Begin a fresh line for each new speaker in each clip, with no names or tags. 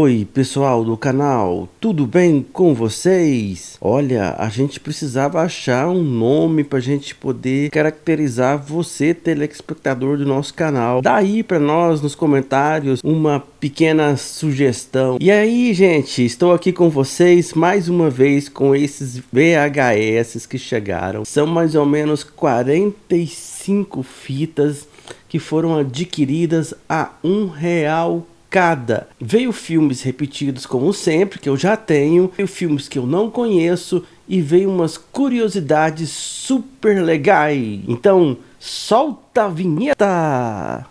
Oi pessoal do canal, tudo bem com vocês? Olha, a gente precisava achar um nome pra gente poder caracterizar você, telespectador do nosso canal. Dá aí pra nós nos comentários uma pequena sugestão. E aí gente, estou aqui com vocês mais uma vez com esses VHS que chegaram. São mais ou menos 45 fitas que foram adquiridas a R$ 1 cada. Veio filmes repetidos como sempre, que eu já tenho, veio filmes que eu não conheço e veio umas curiosidades super legais. Então, solta a vinheta!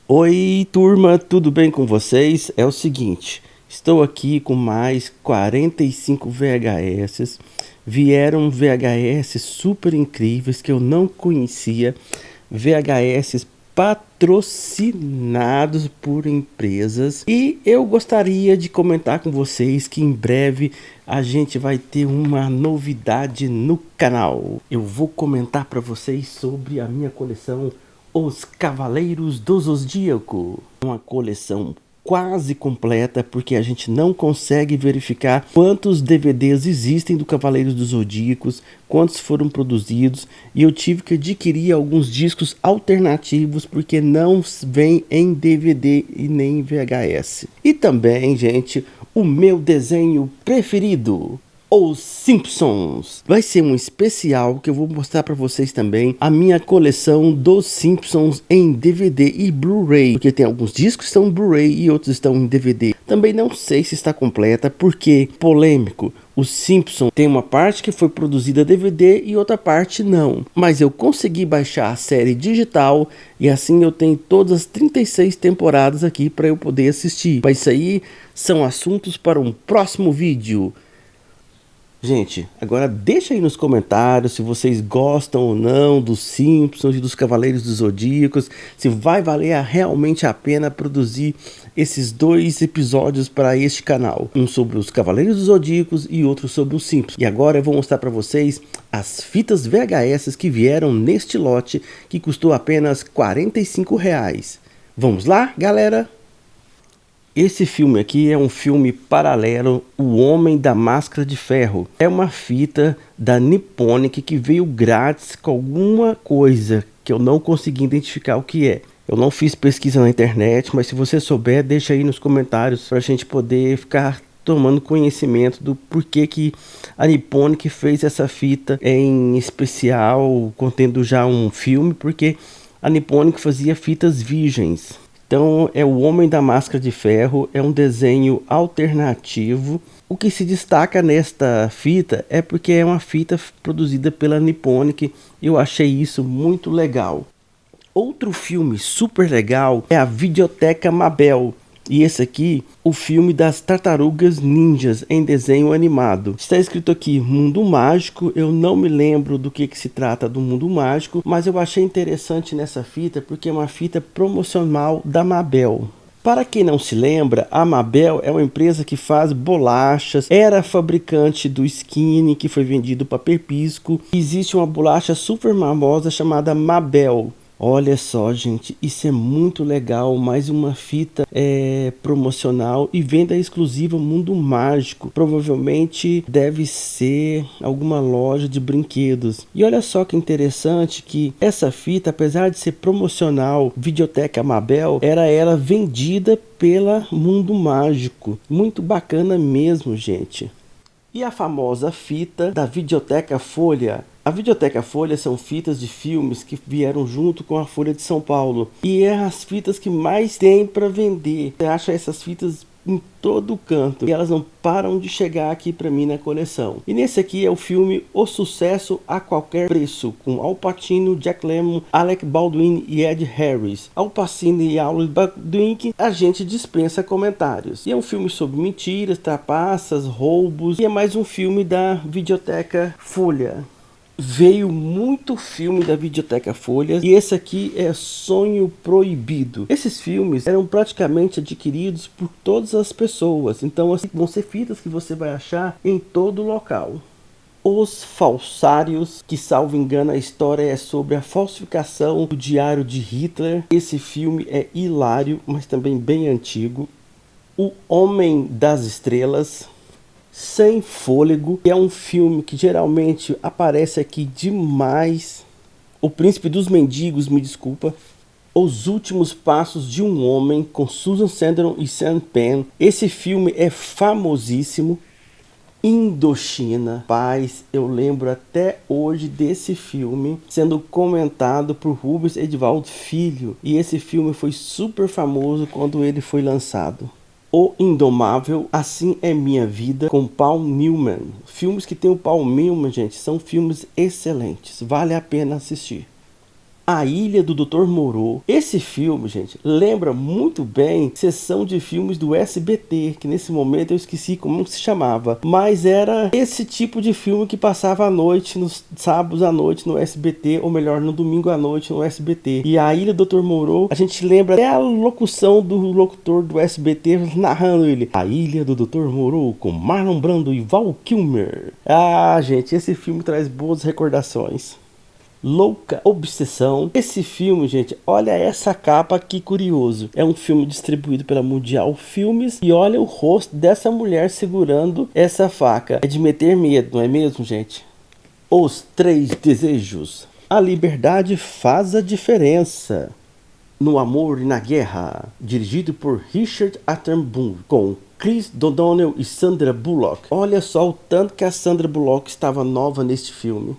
Oi turma, tudo bem com vocês? É o seguinte, estou aqui com mais 45 VHS, vieram VHS super incríveis que eu não conhecia, VHS patrocinados por empresas, e eu gostaria de comentar com vocês que em breve a gente vai ter uma novidade no canal. Eu vou comentar para vocês sobre a minha coleção Os Cavaleiros do Zodíaco, uma coleção quase completa, porque a gente não consegue verificar quantos DVDs existem do Cavaleiros dos Zodíacos, quantos foram produzidos, e eu tive que adquirir alguns discos alternativos porque não vem em DVD e nem em VHS. E também, gente, o meu desenho preferido, Os Simpsons. Vai ser um especial que eu vou mostrar para vocês também a minha coleção dos Simpsons em DVD e Blu-ray, porque tem alguns discos que estão em Blu-ray e outros estão em DVD. Também não sei se está completa, porque polêmico. Os Simpsons tem uma parte que foi produzida DVD e outra parte não. Mas eu consegui baixar a série digital e assim eu tenho todas as 36 temporadas aqui para eu poder assistir. Mas isso aí são assuntos para um próximo vídeo. Gente, agora deixa aí nos comentários se vocês gostam ou não dos Simpsons e dos Cavaleiros dos Zodíacos, se vai valer realmente a pena produzir esses dois episódios para este canal, um sobre os Cavaleiros dos Zodíacos e outro sobre os Simpsons. E agora eu vou mostrar para vocês as fitas VHS que vieram neste lote, que custou apenas R$ 45. Vamos lá, galera? Esse filme aqui é um filme paralelo, O Homem da Máscara de Ferro. É uma fita da Nipponic que veio grátis com alguma coisa que eu não consegui identificar o que é. Eu não fiz pesquisa na internet, mas se você souber, deixa aí nos comentários para a gente poder ficar tomando conhecimento do porquê que a Nipponic fez essa fita em especial, contendo já um filme, porque a Nipponic fazia fitas virgens. Então é o Homem da Máscara de Ferro, é um desenho alternativo. O que se destaca nesta fita é porque é uma fita produzida pela Nipponic. Eu achei isso muito legal. Outro filme super legal é a Videoteca Mabel. E esse aqui, o filme das Tartarugas Ninjas em desenho animado. Está escrito aqui Mundo Mágico. Eu não me lembro do que se trata do Mundo Mágico, mas eu achei interessante nessa fita porque é uma fita promocional da Mabel. Para quem não se lembra, a Mabel é uma empresa que faz bolachas, era fabricante do Skinny, que foi vendido para Perpisco. Existe uma bolacha super famosa chamada Mabel. Olha só, gente, isso é muito legal, mais uma fita promocional e venda exclusiva Mundo Mágico. Provavelmente deve ser alguma loja de brinquedos. E olha só que interessante que essa fita, apesar de ser promocional, Videoteca Mabel, era ela vendida pela Mundo Mágico. Muito bacana mesmo, gente. E a famosa fita da Videoteca Folha. A Videoteca Folha são fitas de filmes que vieram junto com a Folha de São Paulo. E é as fitas que mais tem para vender. Você acha essas fitas em todo canto. E elas não param de chegar aqui para mim na coleção. E nesse aqui é o filme O Sucesso a Qualquer Preço, com Al Pacino, Jack Lemmon, Alec Baldwin e Ed Harris. Al Pacino e Alec Baldwin, a gente dispensa comentários. E é um filme sobre mentiras, trapaças, roubos. E é mais um filme da Videoteca Folha. veio muito filme da Videoteca Folha e esse aqui é Sonho Proibido. Esses filmes eram praticamente adquiridos por todas as pessoas, então assim, vão ser fitas que você vai achar em todo local. Os Falsários, que salvo engano a história é sobre a falsificação do diário de Hitler. Esse filme é hilário, mas também bem antigo. O Homem das Estrelas, Sem Fôlego, que é um filme que geralmente aparece aqui demais. O Príncipe dos Mendigos, me desculpa. Os Últimos Passos de um Homem, com Susan Sarandon e Sean Penn. Esse filme é famosíssimo. Indochina, paz, eu lembro até hoje desse filme sendo comentado por Rubens Edivaldo Filho. E esse filme foi super famoso quando ele foi lançado. O Indomável, Assim é Minha Vida, com Paul Newman. Filmes que tem o Paul Newman, gente, são filmes excelentes. Vale a pena assistir. A Ilha do Dr. Moreau. Esse filme, gente, lembra muito bem sessão de filmes do SBT, que nesse momento eu esqueci como se chamava. Mas era esse tipo de filme que passava à noite, nos sábados à noite no SBT, ou melhor, no domingo à noite no SBT. E a Ilha do Dr. Moreau, a gente lembra até a locução do locutor do SBT narrando ele. A Ilha do Dr. Moreau, com Marlon Brando e Val Kilmer. Ah, gente, esse filme traz boas recordações. Louca Obsessão. Esse filme, gente, olha essa capa, que curioso. É um filme distribuído pela Mundial Filmes. E olha o rosto dessa mulher segurando essa faca. É de meter medo, não é mesmo, gente? Os Três Desejos. A liberdade faz a diferença. No Amor e na Guerra. Dirigido por Richard Attenborough, com Chris O'Donnell e Sandra Bullock. Olha só o tanto que a Sandra Bullock estava nova neste filme.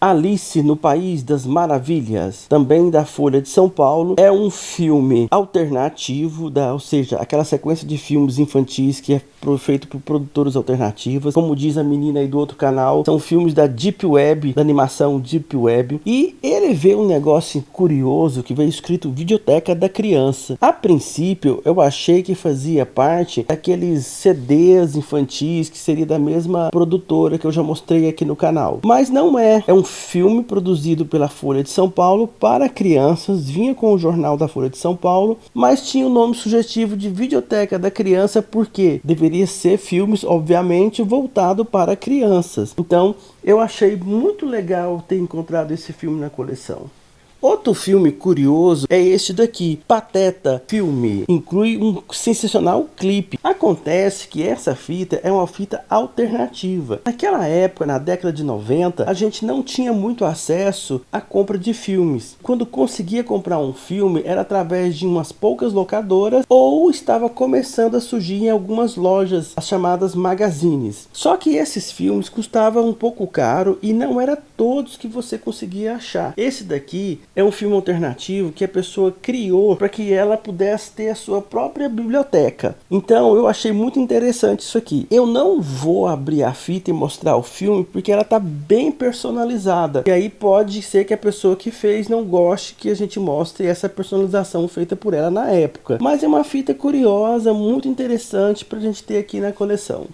Alice no País das Maravilhas, também da Folha de São Paulo, é um filme alternativo, ou seja, aquela sequência de filmes infantis que é feito por produtoras alternativas, como diz a menina aí do outro canal, são filmes da Deep Web, da animação Deep Web, e ele vê um negócio curioso que veio escrito Videoteca da Criança. A princípio, eu achei que fazia parte daqueles CDs infantis que seria da mesma produtora que eu já mostrei aqui no canal, mas não é. É um filme produzido pela Folha de São Paulo para crianças, vinha com o jornal da Folha de São Paulo, mas tinha o nome sugestivo de Videoteca da Criança porque deveria ser filmes, obviamente, voltado para crianças. Então, eu achei muito legal ter encontrado esse filme na coleção. Outro filme curioso é este daqui, Pateta Filme, inclui um sensacional clipe. Acontece que essa fita é uma fita alternativa. Naquela época, na década de 90, a gente não tinha muito acesso à compra de filmes. Quando conseguia comprar um filme, era através de umas poucas locadoras ou estava começando a surgir em algumas lojas, as chamadas magazines. Só que esses filmes custavam um pouco caro e não era todos que você conseguia achar. Esse daqui é um filme alternativo que a pessoa criou para que ela pudesse ter a sua própria biblioteca. Então eu achei muito interessante isso aqui. Eu não vou abrir a fita e mostrar o filme porque ela está bem personalizada. E aí pode ser que a pessoa que fez não goste que a gente mostre essa personalização feita por ela na época. Mas é uma fita curiosa, muito interessante para a gente ter aqui na coleção.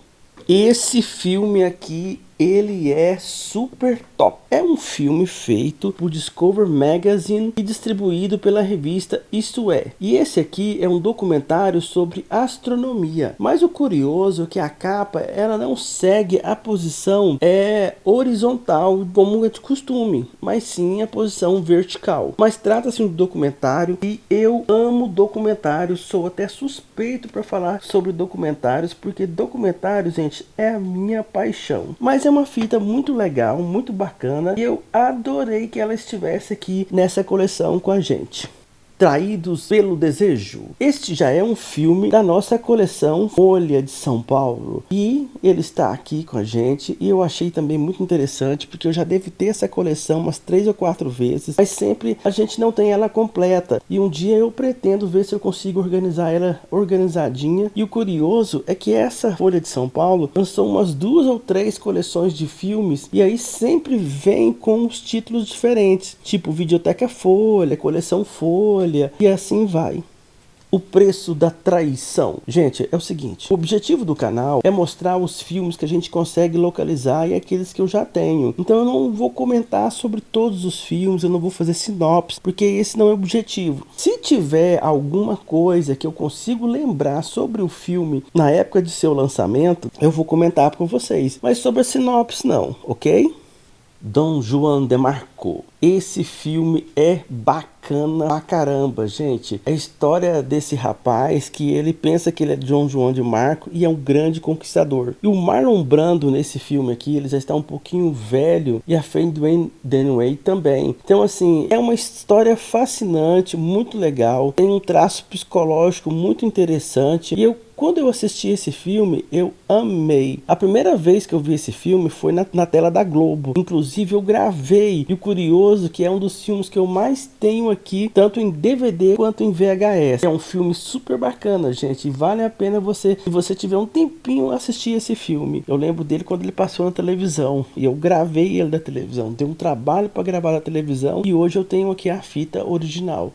Esse filme aqui, ele é super top. É um filme feito por Discover Magazine e distribuído pela revista Isto É. E esse aqui é um documentário sobre astronomia. Mas o curioso é que a capa, ela não segue a posição horizontal como é de costume, mas sim a posição vertical. Mas trata-se de um documentário e eu amo documentários, sou até suspeito para falar sobre documentários, porque documentários, gente, é a minha paixão. Mas é uma fita muito legal, muito bacana, e eu adorei que ela estivesse aqui nessa coleção com a gente. Traídos pelo Desejo. Este já é um filme da nossa coleção Folha de São Paulo. E ele está aqui com a gente. E eu achei também muito interessante, porque eu já devo ter essa coleção umas 3 ou 4 vezes. Mas sempre a gente não tem ela completa. E um dia eu pretendo ver se eu consigo organizar ela organizadinha. E o curioso é que essa Folha de São Paulo lançou umas 2 ou 3 coleções de filmes. E aí sempre vem com os títulos diferentes. Tipo Videoteca Folha, Coleção Folha. E assim vai. O preço da traição. Gente, é o seguinte, o objetivo do canal é mostrar os filmes que a gente consegue localizar e aqueles que eu já tenho. Então eu não vou comentar sobre todos os filmes, eu não vou fazer sinopse, porque esse não é o objetivo. Se tiver alguma coisa que eu consigo lembrar sobre o filme na época de seu lançamento, eu vou comentar com vocês. Mas sobre a sinopse não, ok? Dom Juan de Marco. Esse filme é bacana pra caramba, gente. É a história desse rapaz que ele pensa que ele é Dom Juan de Marco e é um grande conquistador. E o Marlon Brando nesse filme aqui, ele já está um pouquinho velho, e a Faye Dunaway também. Então assim, é uma história fascinante, muito legal, tem um traço psicológico muito interessante, e quando eu assisti esse filme, eu amei. A primeira vez que eu vi esse filme foi na tela da Globo. Inclusive eu gravei. E o curioso que é um dos filmes que eu mais tenho aqui, tanto em DVD quanto em VHS. É um filme super bacana, gente. E vale a pena você, se você tiver um tempinho, assistir esse filme. Eu lembro dele quando ele passou na televisão. E eu gravei ele da televisão. Deu um trabalho para gravar na televisão. E hoje eu tenho aqui a fita original.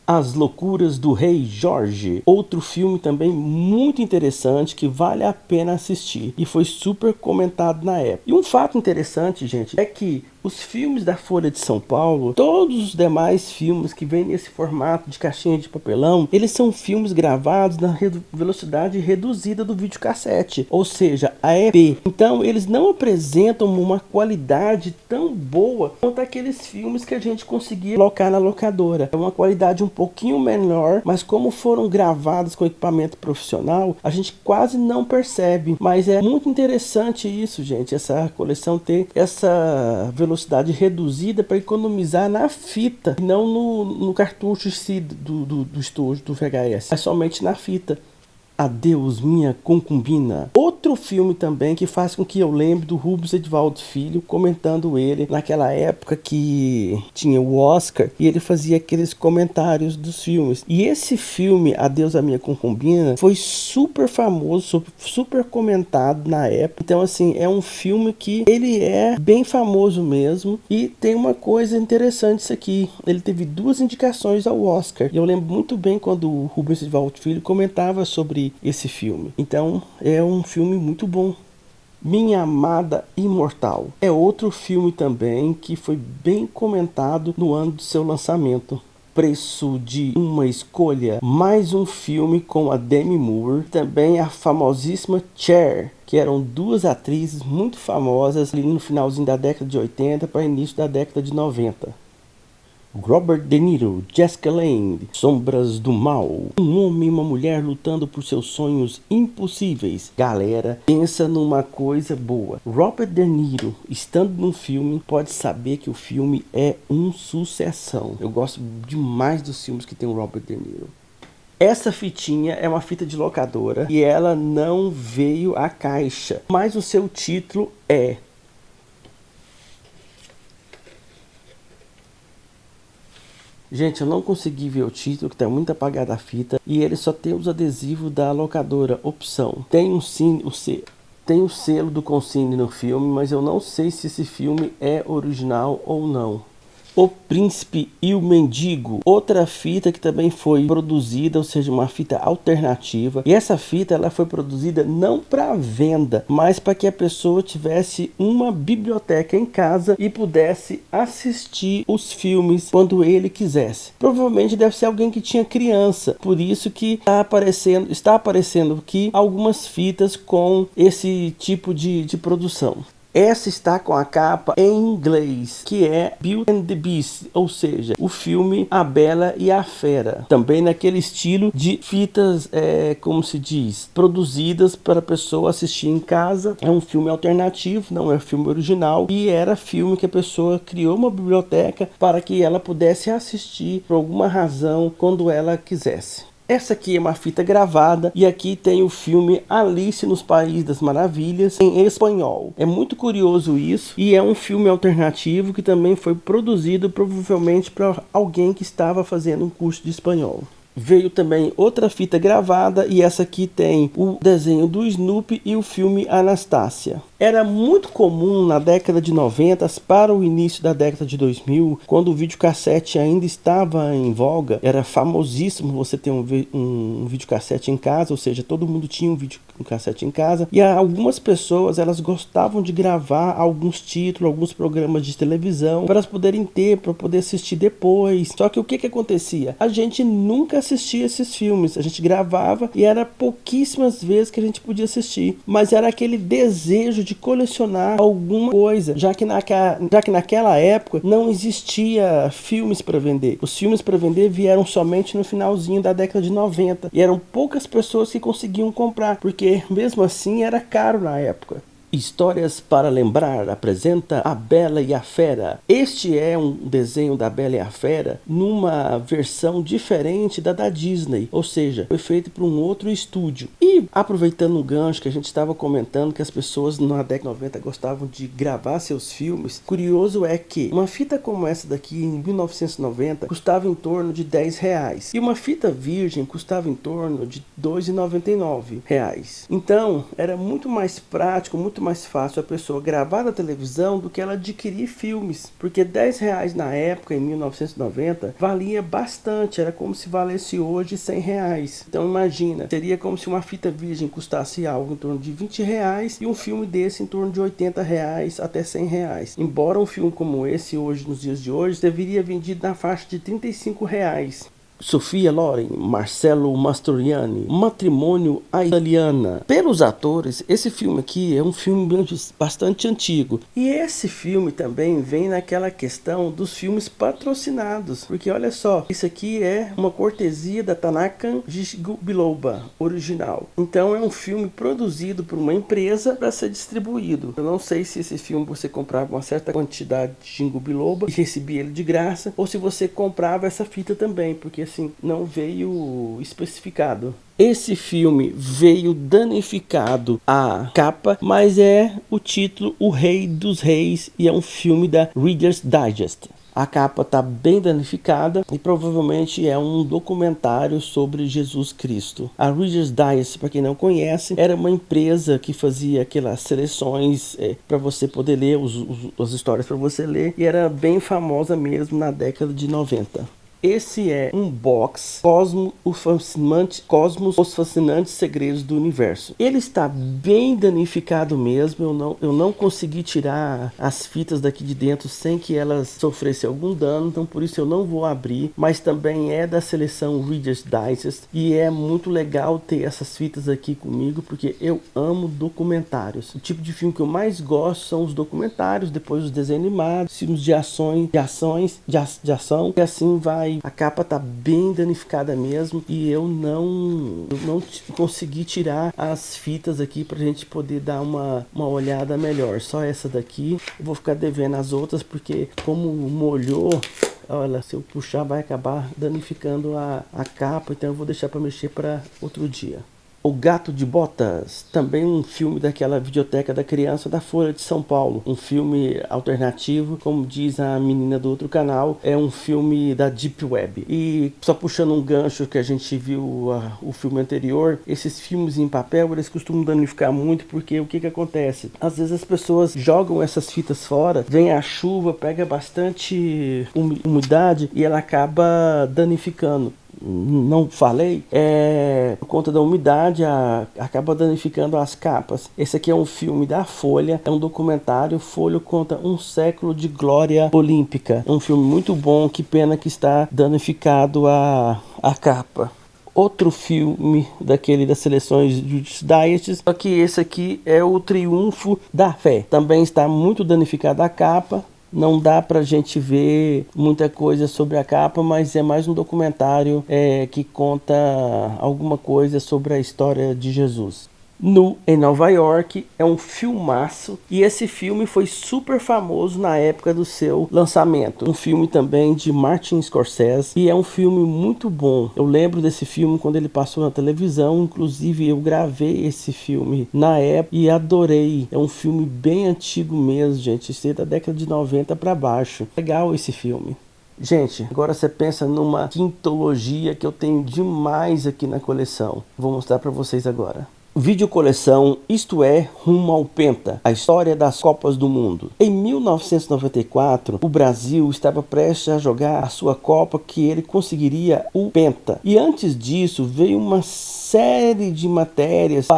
As Loucuras do Rei Jorge, outro filme também muito interessante que vale a pena assistir e foi super comentado na época. E um fato interessante, gente, é que os filmes da Folha de São Paulo, todos os demais filmes que vêm nesse formato de caixinha de papelão, eles são filmes gravados na velocidade reduzida do videocassete, ou seja, a EP. Então eles não apresentam uma qualidade tão boa quanto aqueles filmes que a gente conseguia colocar na locadora. É uma qualidade um pouquinho menor, mas como foram gravados com equipamento profissional, a gente quase não percebe. Mas é muito interessante isso, gente, essa coleção ter essa velocidade reduzida para economizar na fita, e não no cartucho do estúdio, do VHS, mas somente na fita. Adeus, minha concubina. Outro filme também que faz com que eu lembre do Rubens Edvaldo Filho, comentando ele naquela época que tinha o Oscar e ele fazia aqueles comentários dos filmes. E esse filme, Adeus, a minha concubina, foi super famoso, super comentado na época. Então assim, é um filme que ele é bem famoso mesmo. E tem uma coisa interessante isso aqui, ele teve 2 indicações ao Oscar. E eu lembro muito bem quando o Rubens Edvaldo Filho comentava sobre esse filme. Então é um filme muito bom. Minha Amada Imortal é outro filme também que foi bem comentado no ano de seu lançamento. Preço de uma Escolha, mais um filme com a Demi Moore, também a famosíssima Cher, que eram 2 atrizes muito famosas ali no finalzinho da década de 80 para início da década de 90. Robert De Niro, Jessica Lange, Sombras do Mal. Um homem e uma mulher lutando por seus sonhos impossíveis. Galera, pensa numa coisa boa. Robert De Niro, estando num filme, pode saber que o filme é um sucessão. Eu gosto demais dos filmes que tem o Robert De Niro. Essa fitinha é uma fita de locadora e ela não veio à caixa, mas o seu título é... Gente, eu não consegui ver o título, que tá muito apagada a fita, e ele só tem os adesivos da locadora Opção. Tem tem o selo do Consigne no filme, mas eu não sei se esse filme é original ou não. O Príncipe e o Mendigo, outra fita que também foi produzida, ou seja, uma fita alternativa. E essa fita ela foi produzida não para venda, mas para que a pessoa tivesse uma biblioteca em casa e pudesse assistir os filmes quando ele quisesse. Provavelmente deve ser alguém que tinha criança, por isso que está aparecendo aqui algumas fitas com esse tipo de produção. Essa está com a capa em inglês, que é Beauty and the Beast, ou seja, o filme A Bela e a Fera. Também naquele estilo de fitas, como se diz, produzidas para a pessoa assistir em casa. É um filme alternativo, não é filme original. E era filme que a pessoa criou uma biblioteca para que ela pudesse assistir por alguma razão quando ela quisesse. Essa aqui é uma fita gravada e aqui tem o filme Alice nos País das Maravilhas em espanhol. É muito curioso isso e é um filme alternativo que também foi produzido provavelmente para alguém que estava fazendo um curso de espanhol. Veio também outra fita gravada e essa aqui tem o desenho do Snoopy e o filme Anastácia. Era muito comum na década de 90 para o início da década de 2000, quando o videocassete ainda estava em voga. Era famosíssimo você ter um videocassete em casa, ou seja, todo mundo tinha um videocassete em casa. E algumas pessoas, elas gostavam de gravar alguns títulos, alguns programas de televisão, para elas poderem ter, para poder assistir depois. Só que o que acontecia? A gente nunca assistia esses filmes, a gente gravava e era pouquíssimas vezes que a gente podia assistir, mas era aquele desejo de colecionar alguma coisa, já que naquela época não existia filmes para vender. Os filmes para vender vieram somente no finalzinho da década de 90 e eram poucas pessoas que conseguiam comprar, porque mesmo assim era caro na época. Histórias para Lembrar apresenta A Bela e a Fera. Este é um desenho da Bela e a Fera numa versão diferente da Disney, ou seja, foi feito por um outro estúdio. E aproveitando um gancho que a gente estava comentando que as pessoas na década de 90 gostavam de gravar seus filmes, curioso é que uma fita como essa daqui em 1990 custava em torno de R$10 e uma fita virgem custava em torno de R$2,99. Então era muito mais prático, muito mais fácil a pessoa gravar na televisão do que ela adquirir filmes, porque R$10 na época, em 1990, valia bastante, era como se valesse hoje R$100. Então imagina, seria como se uma fita virgem custasse algo em torno de R$20 e um filme desse em torno de R$80 até R$100. Embora um filme como esse hoje, nos dias de hoje, deveria vendido na faixa de R$35. Sophia Loren, Marcello Mastroianni, Matrimônio à Italiana. Pelos atores, esse filme aqui é um filme bastante antigo. E esse filme também vem naquela questão dos filmes patrocinados. Porque olha só, isso aqui é uma cortesia da Tanaka Biloba, original. Então é um filme produzido por uma empresa para ser distribuído. Eu não sei se esse filme você comprava uma certa quantidade de Jingo Biloba e recebia ele de graça, ou se você comprava essa fita também, porque assim, não veio especificado. Esse filme veio danificado a capa, mas é o título O Rei dos Reis e é um filme da Reader's Digest. A capa está bem danificada e provavelmente é um documentário sobre Jesus Cristo. A Reader's Digest, para quem não conhece, era uma empresa que fazia aquelas seleções para você poder ler, as histórias para você ler, e era bem famosa mesmo na década de 90. Esse é um box Cosmos, os fascinantes segredos do universo. Ele está bem danificado mesmo. Eu não consegui tirar as fitas daqui de dentro sem que elas sofressem algum dano, então por isso eu não vou abrir. Mas também é da seleção Reader's Digest e é muito legal ter essas fitas aqui comigo, porque eu amo documentários. O tipo de filme que eu mais gosto são os documentários, depois os desenhos animados, filmes de ação, e assim vai. A capa tá bem danificada mesmo e eu não consegui tirar as fitas aqui pra gente poder dar uma olhada melhor. Só essa daqui. Eu vou ficar devendo as outras porque como molhou, olha, se eu puxar vai acabar danificando a capa, então eu vou deixar para mexer para outro dia. O Gato de Botas, também um filme daquela videoteca da criança da Folha de São Paulo. Um filme alternativo, como diz a menina do outro canal, é um filme da Deep Web. E só puxando um gancho que a gente viu o filme anterior, esses filmes em papel, eles costumam danificar muito, porque o que acontece? Às vezes as pessoas jogam essas fitas fora, vem a chuva, pega bastante umidade e ela acaba danificando. Não falei, por conta da umidade acaba danificando as capas. Esse aqui é um filme da Folha, é um documentário. Folha conta um século de glória olímpica. É um filme muito bom, que pena que está danificado a capa. Outro filme daquele das seleções de Diet, só que esse aqui é o Triunfo da Fé. Também está muito danificada a capa. Não dá pra gente ver muita coisa sobre a capa, mas é mais um documentário que conta alguma coisa sobre a história de Jesus. Nu em Nova York é um filmaço e esse filme foi super famoso na época do seu lançamento. Um filme também de Martin Scorsese e é um filme muito bom. Eu lembro desse filme quando ele passou na televisão, inclusive eu gravei esse filme na época e adorei. É um filme bem antigo mesmo, gente, isso é da década de 90 para baixo. Legal esse filme. Gente, agora você pensa numa quintologia que eu tenho demais aqui na coleção. Vou mostrar para vocês agora. Vídeo coleção Isto É Rumo ao Penta, a história das Copas do Mundo. Em 1994, o Brasil estava prestes a jogar a sua Copa, que ele conseguiria o Penta. E antes disso veio uma série de matérias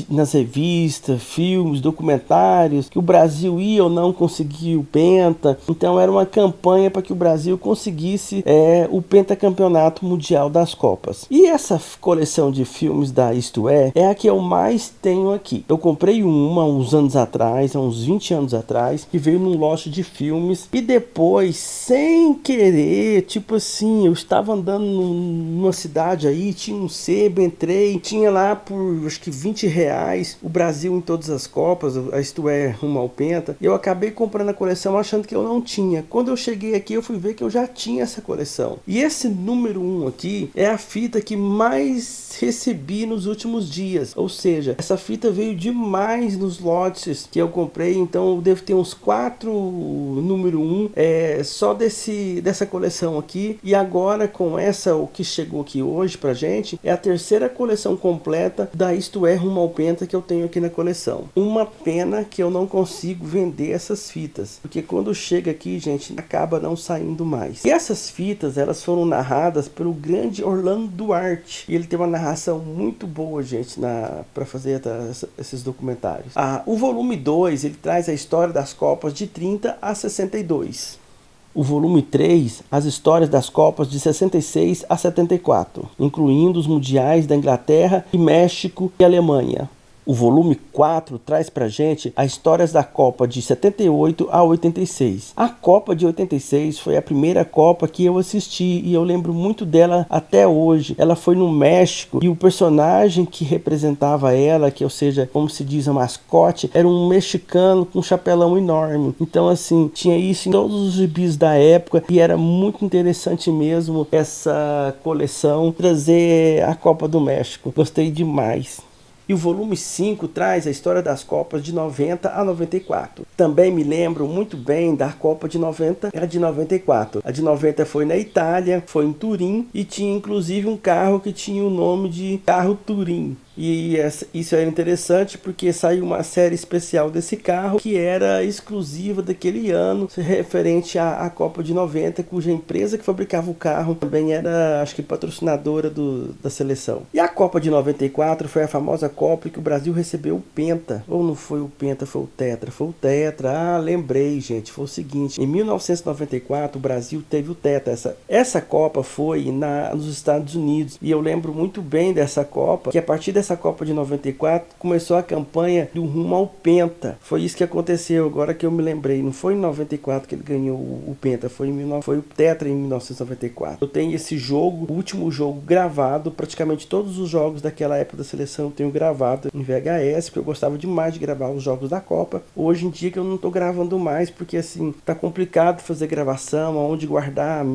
nas revistas, filmes, documentários, que o Brasil ia ou não conseguir o Penta. Então era uma campanha para que o Brasil conseguisse o pentacampeonato mundial das Copas. E essa coleção de filmes da Isto É a que eu mais tenho aqui. Eu comprei uma há uns anos atrás, há uns 20 anos atrás, que veio num lote de filmes, e depois, sem querer, tipo assim, eu estava andando numa cidade aí, tinha um sebo, entrei, tinha lá por acho que 20 reais o Brasil em todas as Copas, a Isto É Rumo ao Penta, e eu acabei comprando a coleção achando que eu não tinha. Quando eu cheguei aqui, eu fui ver que eu já tinha essa coleção. E esse número 1 aqui é a fita que mais recebi nos últimos dias. Ou seja, essa fita veio demais nos lotes que eu comprei, então eu devo ter uns 4 número 1 só dessa coleção aqui. E agora com essa, o que chegou aqui hoje pra gente, é a terceira coleção completa da Isto É Rumo ao Penta que eu tenho aqui na coleção. Uma pena que eu não consigo vender essas fitas, porque quando chega aqui, gente, acaba não saindo mais. E essas fitas, elas foram narradas pelo grande Orlando Duarte, e ele tem uma narração muito boa, gente, para fazer esses documentários. O volume 2, ele traz a história das Copas de 30 a 62. O volume 3, as histórias das Copas de 66 a 74, incluindo os mundiais da Inglaterra, e México e Alemanha. O volume 4 traz pra gente as histórias da Copa de 78 a 86. A Copa de 86 foi a primeira Copa que eu assisti e eu lembro muito dela até hoje. Ela foi no México e o personagem que representava ela, que ou seja, como se diz, a mascote, era um mexicano com um chapelão enorme. Então assim, tinha isso em todos os gibis da época e era muito interessante mesmo essa coleção trazer a Copa do México. Gostei demais. E o volume 5 traz a história das Copas de 90 a 94. Também me lembro muito bem da Copa de 90 e a de 94. A de 90 foi na Itália, foi em Turim e tinha inclusive um carro que tinha o nome de Carro Turim. E isso era interessante porque saiu uma série especial desse carro que era exclusiva daquele ano, referente à Copa de 90, cuja empresa que fabricava o carro também era, acho que, patrocinadora da seleção. E a Copa de 94 foi a famosa Copa que o Brasil recebeu o Penta. Ou não foi o Penta, foi o Tetra? Foi o Tetra. Ah, lembrei, gente. Foi o seguinte, em 1994 o Brasil teve o Tetra. Essa Copa foi nos Estados Unidos. E eu lembro muito bem dessa Copa, que a partir dessa Copa de 94 começou a campanha do Rumo ao Penta. Foi isso que aconteceu, agora que eu me lembrei. Não foi em 94 que ele ganhou o Penta, foi o Tetra em 1994. Eu tenho esse jogo, o último jogo gravado, praticamente todos os jogos daquela época da seleção eu tenho gravado em VHS, porque eu gostava demais de gravar os jogos da Copa. Hoje em dia que eu não tô gravando mais, porque assim, tá complicado fazer gravação, aonde guardar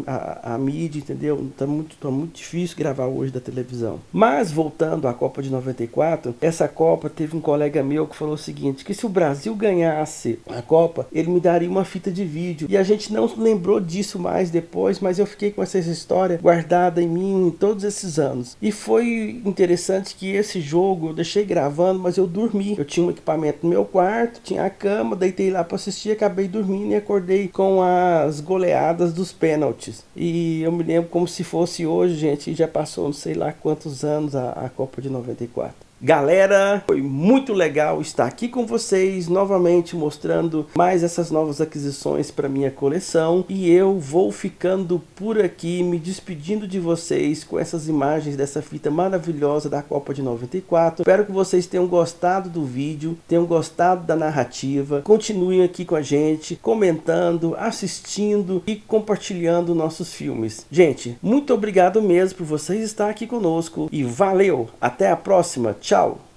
a mídia, entendeu? Tá muito difícil gravar hoje da televisão. Mas voltando à Copa de 94, essa Copa teve um colega meu que falou o seguinte, que se o Brasil ganhasse a Copa, ele me daria uma fita de vídeo. E a gente não lembrou disso mais depois, mas eu fiquei com essa história guardada em mim todos esses anos. E foi interessante que esse jogo eu deixei gravando, mas eu dormi. Eu tinha um equipamento no meu quarto, tinha a cama, deitei lá para assistir, acabei dormindo e acordei com as goleadas dos pênaltis. E eu me lembro como se fosse hoje, gente, já passou não sei lá quantos anos a Copa de 94. Galera, foi muito legal estar aqui com vocês novamente mostrando mais essas novas aquisições para minha coleção, e eu vou ficando por aqui me despedindo de vocês com essas imagens dessa fita maravilhosa da Copa de 94. Espero que vocês tenham gostado do vídeo, tenham gostado da narrativa, continuem aqui com a gente, comentando, assistindo e compartilhando nossos filmes. Gente, muito obrigado mesmo por vocês estar aqui conosco e valeu! Até a próxima! Tchau!